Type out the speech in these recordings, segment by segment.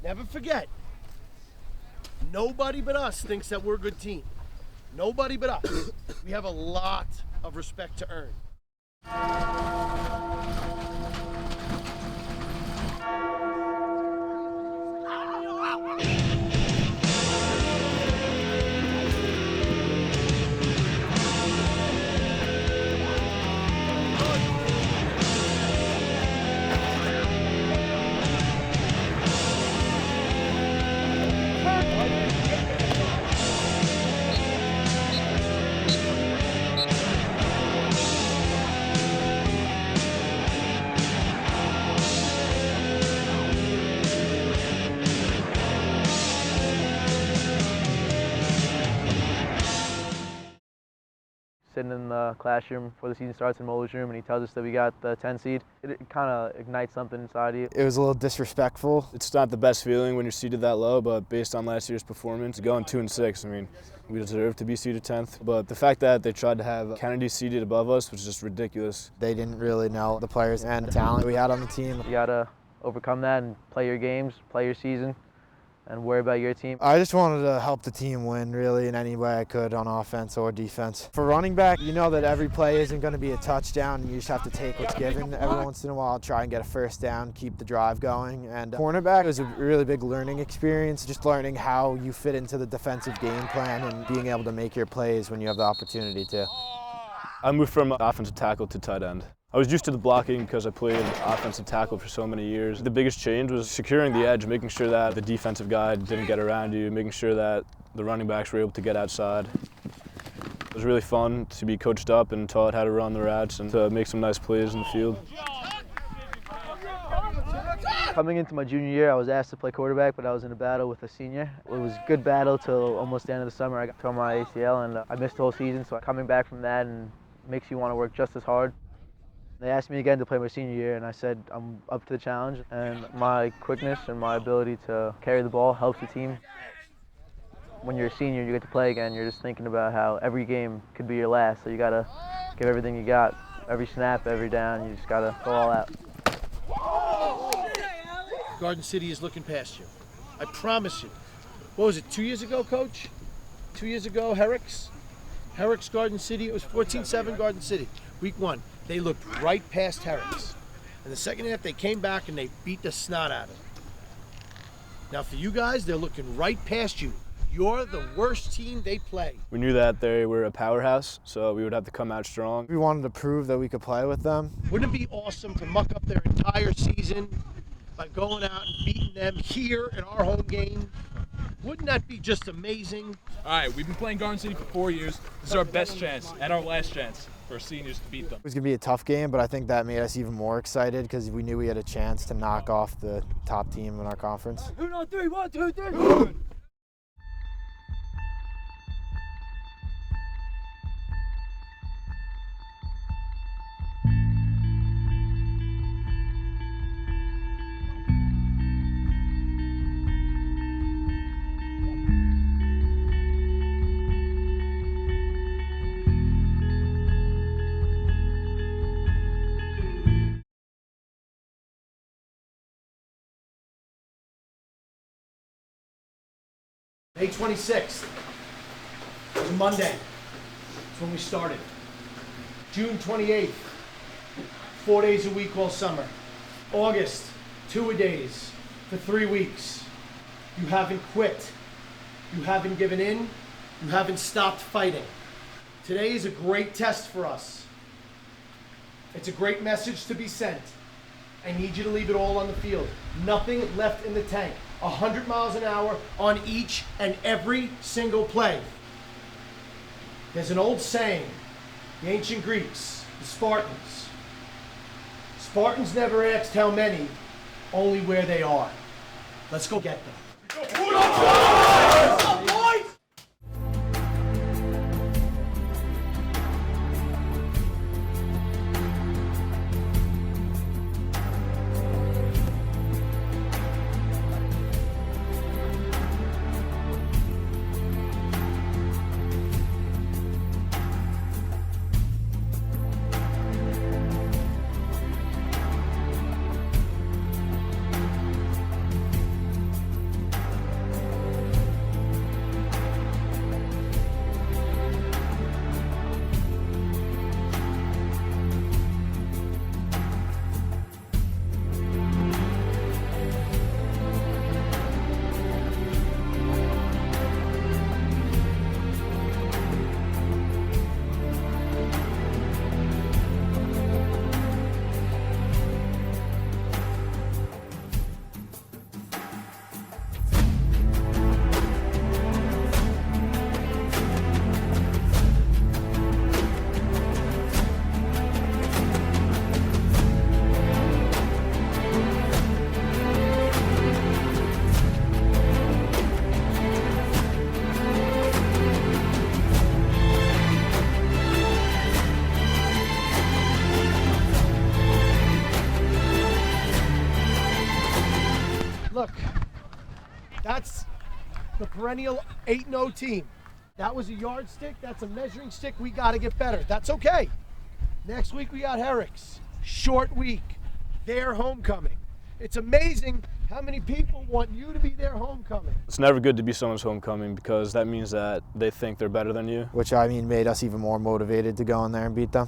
Never forget, nobody but us thinks that we're a good team. Nobody but us. We have a lot of respect to earn. Sitting in the classroom before the season starts in Muller's room, and he tells us that we got the 10 seed. It kind of ignites something inside of you. It was a little disrespectful. It's not the best feeling when you're seeded that low, but based on last year's performance, going 2-6, I mean, we deserve to be seeded 10th. But the fact that they tried to have Kennedy seeded above us was just ridiculous. They didn't really know the players and the talent we had on the team. You gotta overcome that and play your games, play your season, and worry about your team. I just wanted to help the team win, really, in any way I could on offense or defense. For running back, you know that every play isn't going to be a touchdown, and you just have to take what's given. Every once in a while, try and get a first down, keep the drive going. And cornerback was a really big learning experience, just learning how you fit into the defensive game plan and being able to make your plays when you have the opportunity to. I moved from offensive tackle to tight end. I was used to the blocking because I played offensive tackle for so many years. The biggest change was securing the edge, making sure that the defensive guy didn't get around you, making sure that the running backs were able to get outside. It was really fun to be coached up and taught how to run the routes and to make some nice plays in the field. Coming into my junior year, I was asked to play quarterback, but I was in a battle with a senior. It was a good battle till almost the end of the summer. I got torn my ACL and I missed the whole season, so coming back from that and makes you want to work just as hard. They asked me again to play my senior year, and I said I'm up to the challenge, and my quickness and my ability to carry the ball helps the team. When you're a senior, you get to play again, you're just thinking about how every game could be your last, so you got to give everything you got. Every snap, every down, you just got to go all out. Garden City is looking past you. I promise you. What was it, 2 years ago, Coach? 2 years ago, Herrick's Garden City, it was 14-7 Garden City, week 1. They looked right past Herrick's. In the second half, they came back and they beat the snot out of them. Now for you guys, they're looking right past you. You're the worst team they play. We knew that they were a powerhouse, so we would have to come out strong. We wanted to prove that we could play with them. Wouldn't it be awesome to muck up their entire season by going out and beating them here in our home game? Wouldn't that be just amazing? All right, we've been playing Garden City for 4 years. This is our best chance and our last chance for seniors to beat them. It was going to be a tough game, but I think that made us even more excited because we knew we had a chance to knock off the top team in our conference. 2 on 3, 1, 2, 3. May 26th. It was a Monday. That's when we started. June 28th. 4 days a week all summer. August, 2-a-days for 3 weeks. You haven't quit. You haven't given in. You haven't stopped fighting. Today is a great test for us. It's a great message to be sent. I need you to leave it all on the field. Nothing left in the tank. 100 miles an hour on each and every single play. There's an old saying, the ancient Greeks, the Spartans. Spartans never asked how many, only where they are. Let's go get them. Look, that's the perennial 8-0 team. That was a yardstick. That's a measuring stick. We got to get better. That's okay. Next week we got Herrick's. Short week. Their homecoming. It's amazing how many people want you to be their homecoming. It's never good to be someone's homecoming because that means that they think they're better than you. Which, I mean, made us even more motivated to go in there and beat them.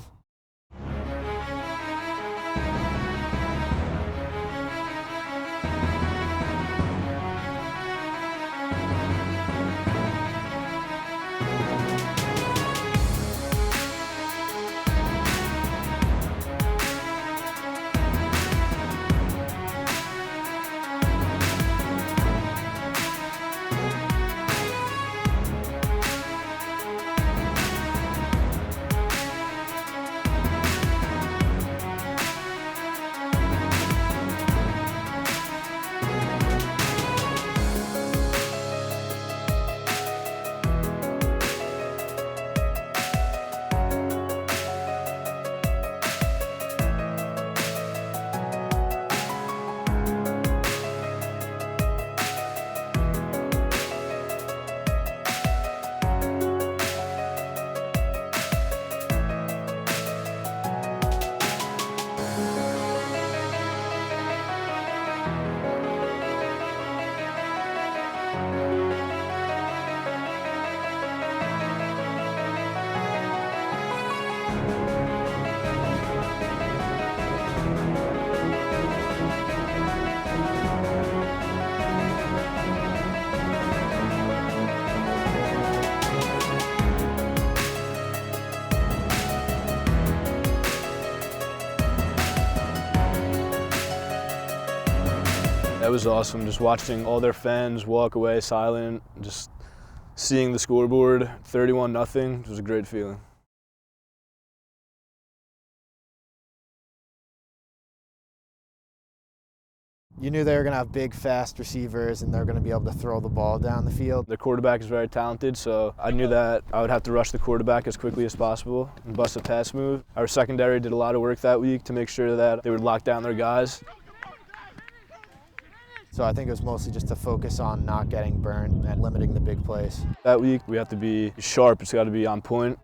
That was awesome, just watching all their fans walk away silent, just seeing the scoreboard, 31-0, it was a great feeling. You knew they were going to have big, fast receivers and they're going to be able to throw the ball down the field. The quarterback is very talented, so I knew that I would have to rush the quarterback as quickly as possible and bust a pass move. Our secondary did a lot of work that week to make sure that they would lock down their guys. So I think it was mostly just to focus on not getting burned and limiting the big plays. That week, we have to be sharp. It's got to be on point.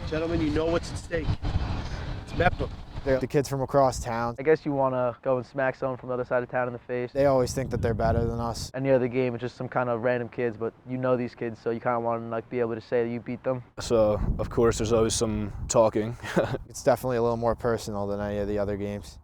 Gentlemen, you know what's at stake. It's MEPA. They're the kids from across town. I guess you want to go and smack someone from the other side of town in the face. They always think that they're better than us. Any other game, it's just some kind of random kids, but you know these kids, so you kind of want to like be able to say that you beat them. So, of course, there's always some talking. It's definitely a little more personal than any of the other games.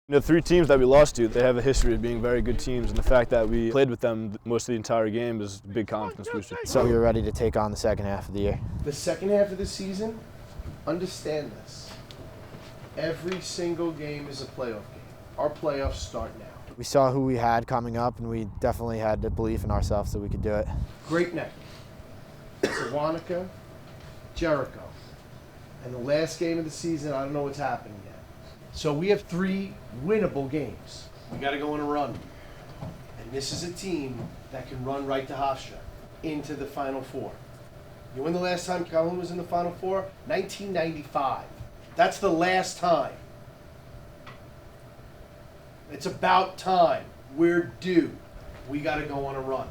The three teams that we lost to, they have a history of being very good teams, and the fact that we played with them most of the entire game is a big confidence booster. So we were ready to take on the second half of the year. The second half of the season, understand this. Every single game is a playoff game. Our playoffs start now. We saw who we had coming up, and we definitely had the belief in ourselves that we could do it. Great Neck, Sewanaka, Jericho. And the last game of the season, I don't know what's happening yet. So we have 3 winnable games. We got to go on a run. And this is a team that can run right to Hofstra into the Final Four. You know when the last time Calhoun was in the Final Four? 1995. That's the last time. It's about time. We're due. We got to go on a run.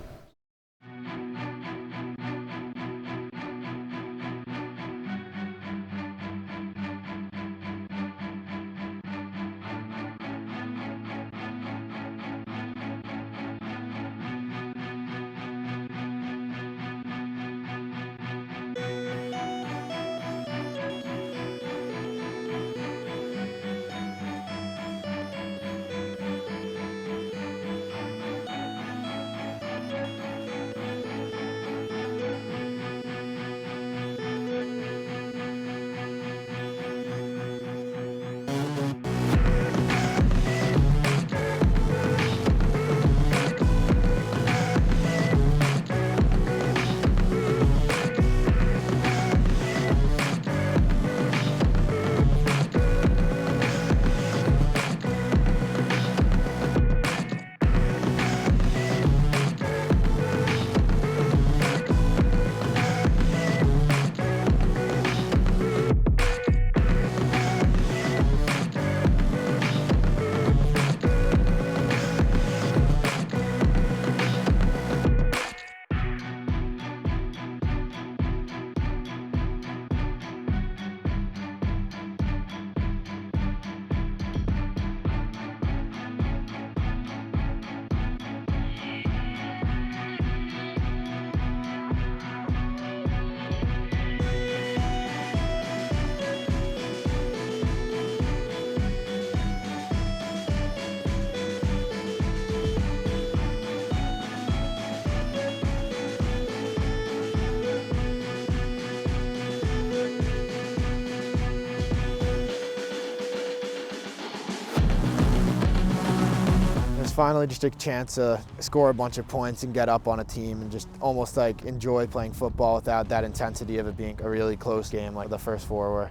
Finally just a chance to score a bunch of points and get up on a team and just almost like enjoy playing football without that intensity of it being a really close game like the first 4 were.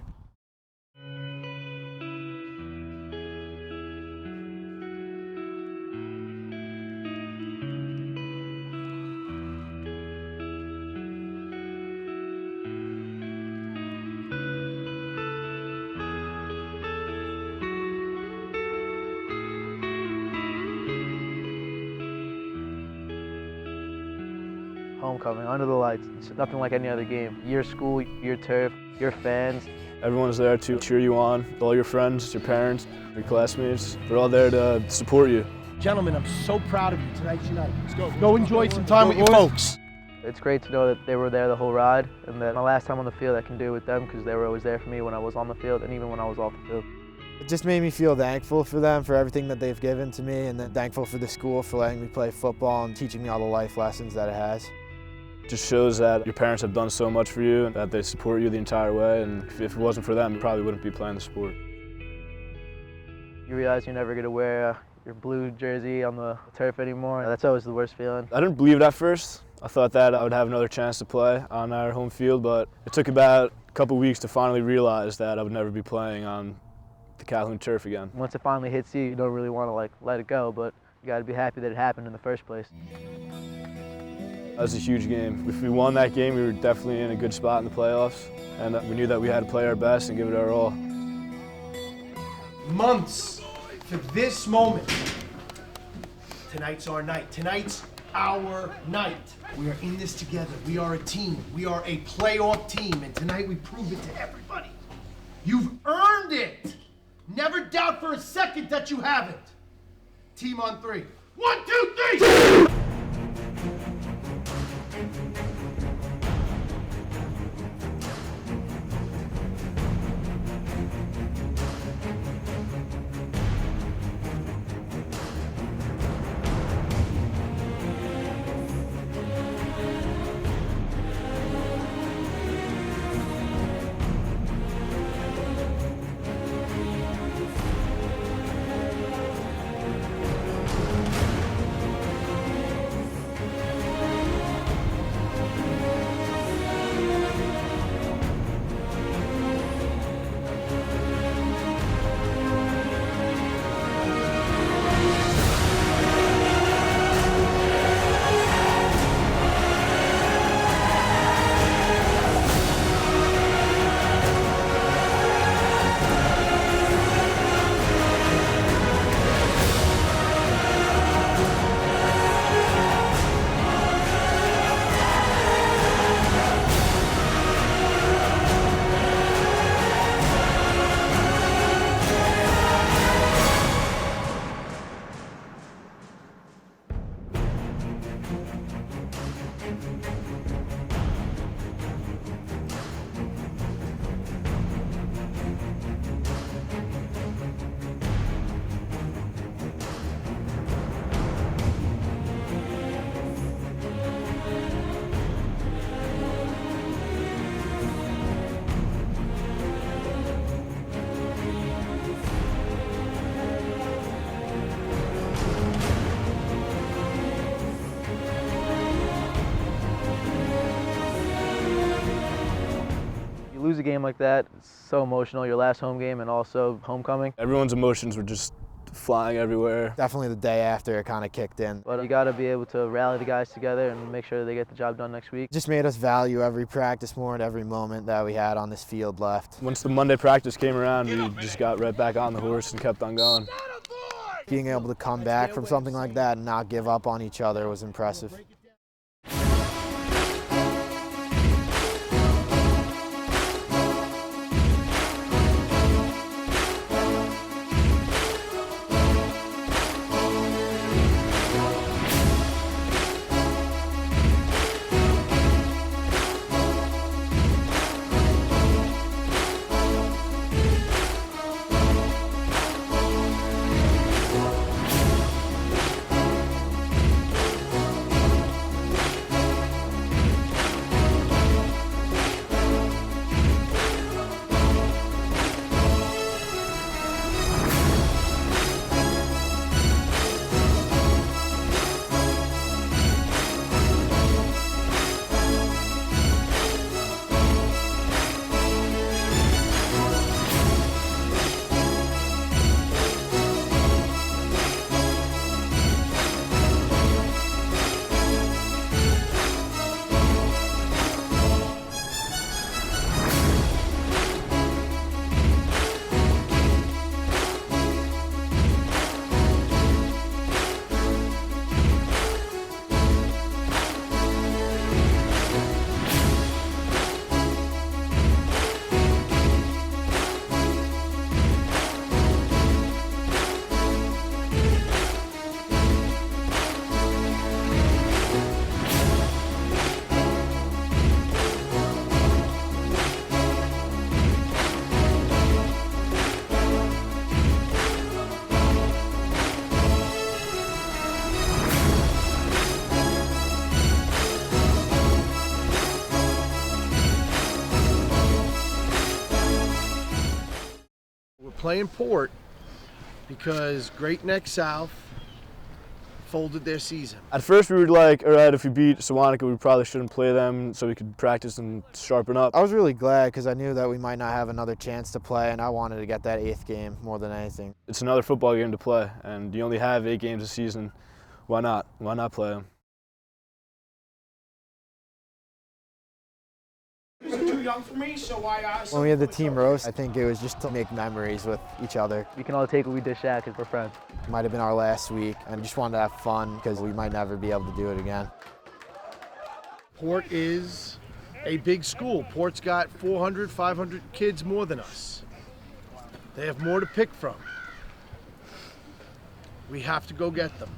Homecoming, under the lights. It's nothing like any other game. Your school, your turf, your fans. Everyone's there to cheer you on. All your friends, your parents, your classmates, they're all there to support you. Gentlemen, I'm so proud of you. Tonight's your night. Let's go. Go enjoy some time with your folks. It's great to know that they were there the whole ride, and that my last time on the field I can do it with them because they were always there for me when I was on the field and even when I was off the field. It just made me feel thankful for them, for everything that they've given to me, and then thankful for the school for letting me play football and teaching me all the life lessons that it has. It just shows that your parents have done so much for you and that they support you the entire way, and if it wasn't for them, you probably wouldn't be playing the sport. You realize you're never going to wear your blue jersey on the turf anymore. That's always the worst feeling. I didn't believe it at first. I thought that I would have another chance to play on our home field, but it took about a couple weeks to finally realize that I would never be playing on the Calhoun turf again. Once it finally hits you, you don't really want to let it go, but you got to be happy that it happened in the first place. That was a huge game. If we won that game, we were definitely in a good spot in the playoffs, and we knew that we had to play our best and give it our all. Months for this moment. Tonight's our night. Tonight's our night. We are in this together. We are a team. We are a playoff team, and tonight we prove it to everybody. You've earned it. Never doubt for a second that you haven't. Team on 3. 1, 2, 3! game like that, it's so emotional, your last home game and also homecoming. Everyone's emotions were just flying everywhere. Definitely the day after it kind of kicked in. But you got to be able to rally the guys together and make sure they get the job done next week. Just made us value every practice more and every moment that we had on this field left. Once the Monday practice came around, we just got right back on the horse and kept on going. Being able to come back from something like that and not give up on each other was impressive. Playing Port because Great Neck South folded their season. At first we were like, all right, if we beat Sewantica, we probably shouldn't play them so we could practice and sharpen up. I was really glad because I knew that we might not have another chance to play, and I wanted to get that 8th game more than anything. It's another football game to play, and you only have 8 games a season. Why not? Why not play them? Too young for me, so I asked. When we had the team roast, I think it was just to make memories with each other. We can all take what we dish out because we're friends. It might have been our last week, and just wanted to have fun because we might never be able to do it again. Port is a big school. Port's got 400, 500 kids more than us. They have more to pick from. We have to go get them.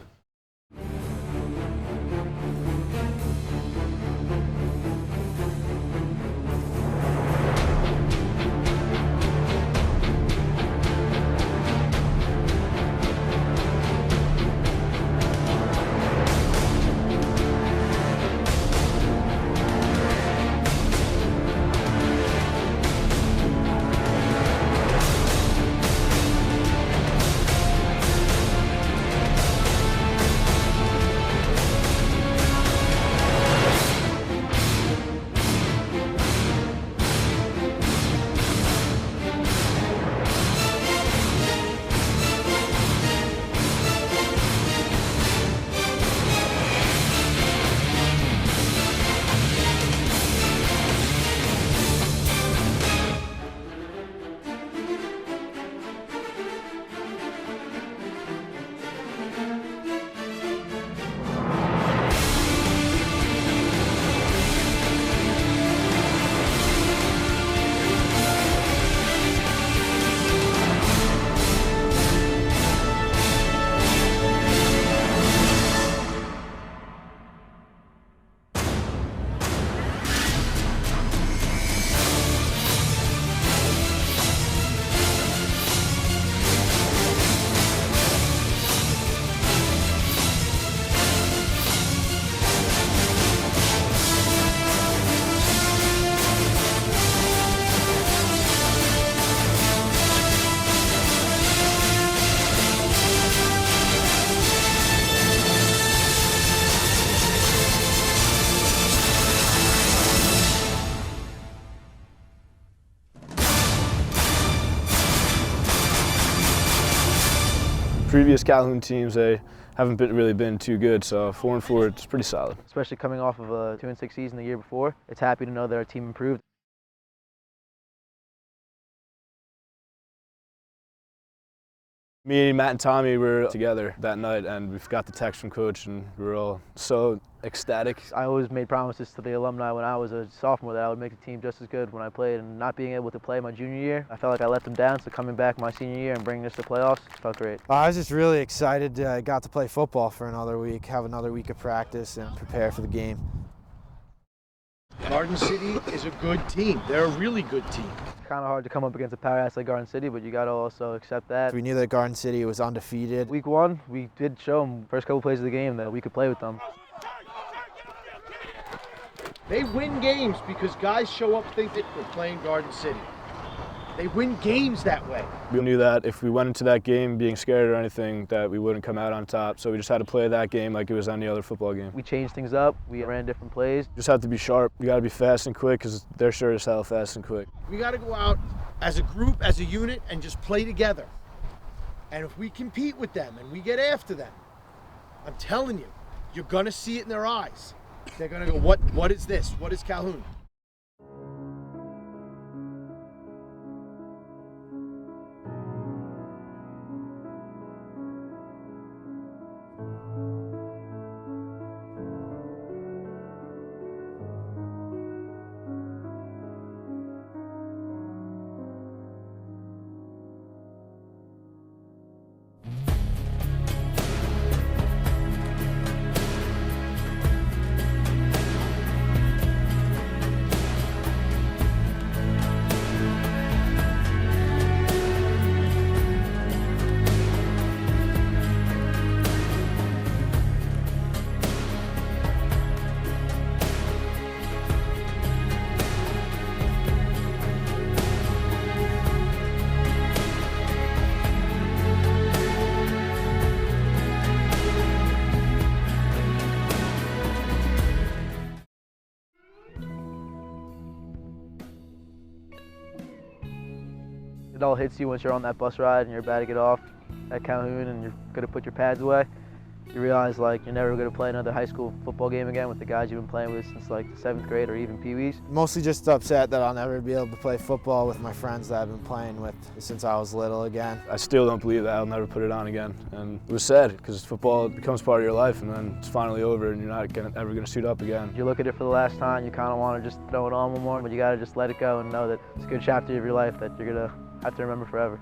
previous Calhoun teams, they haven't really been too good, so 4-4, it's pretty solid. Especially coming off of a 2-6 season the year before, it's happy to know that our team improved. Me, Matt, and Tommy were together that night, and we got the text from Coach, and we were all so ecstatic. I always made promises to the alumni when I was a sophomore that I would make the team just as good when I played, and not being able to play my junior year, I felt like I let them down, so coming back my senior year and bringing us to playoffs felt great. I was just really excited I got to play football for another week, have another week of practice, and prepare for the game. Garden City is a good team. They're a really good team. It's kind of hard to come up against a powerhouse like Garden City, but you got to also accept that. We knew that Garden City was undefeated. Week 1, we did show them first couple plays of the game that we could play with them. They win games because guys show up thinking we're playing Garden City. They win games that way. We knew that if we went into that game being scared or anything, that we wouldn't come out on top, so we just had to play that game like it was any other football game. We changed things up. We ran different plays. Just have to be sharp. You got to be fast and quick because they're sure as hell fast and quick. We got to go out as a group, as a unit, and just play together. And if we compete with them and we get after them, I'm telling you, you're going to see it in their eyes. They're going to go, what is this? What is Calhoun? It all hits you once you're on that bus ride and you're about to get off at Calhoun and you're going to put your pads away. You realize like you're never going to play another high school football game again with the guys you've been playing with since like the 7th grade or even Pee-wees. Mostly just upset that I'll never be able to play football with my friends that I've been playing with since I was little again. I still don't believe that I'll never put it on again, and it was sad because football becomes part of your life, and then it's finally over, and you're not ever going to suit up again. You look at it for the last time, you kind of want to just throw it on one more, but you got to just let it go and know that it's a good chapter of your life that you're going to have to remember forever.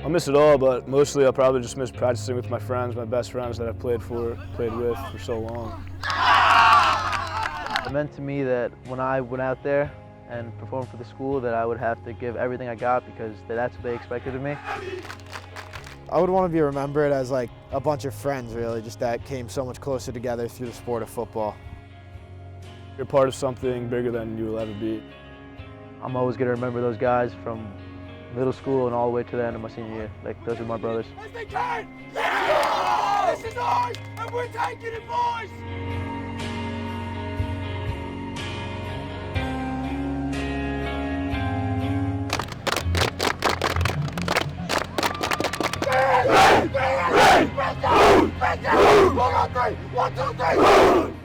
I'll miss it all, but mostly I'll probably just miss practicing with my friends, my best friends that I've played with for so long. It meant to me that when I went out there and performed for the school that I would have to give everything I got because that's what they expected of me. I would want to be remembered as like a bunch of friends, really, just that came so much closer together through the sport of football. You're part of something bigger than you will ever be. I'm always going to remember those guys from middle school and all the way to the end of my senior year. Like, those are my brothers. As they can! Yeah! This is ours, and we're taking it, boys! Press down! Press down! 1, 2, 3!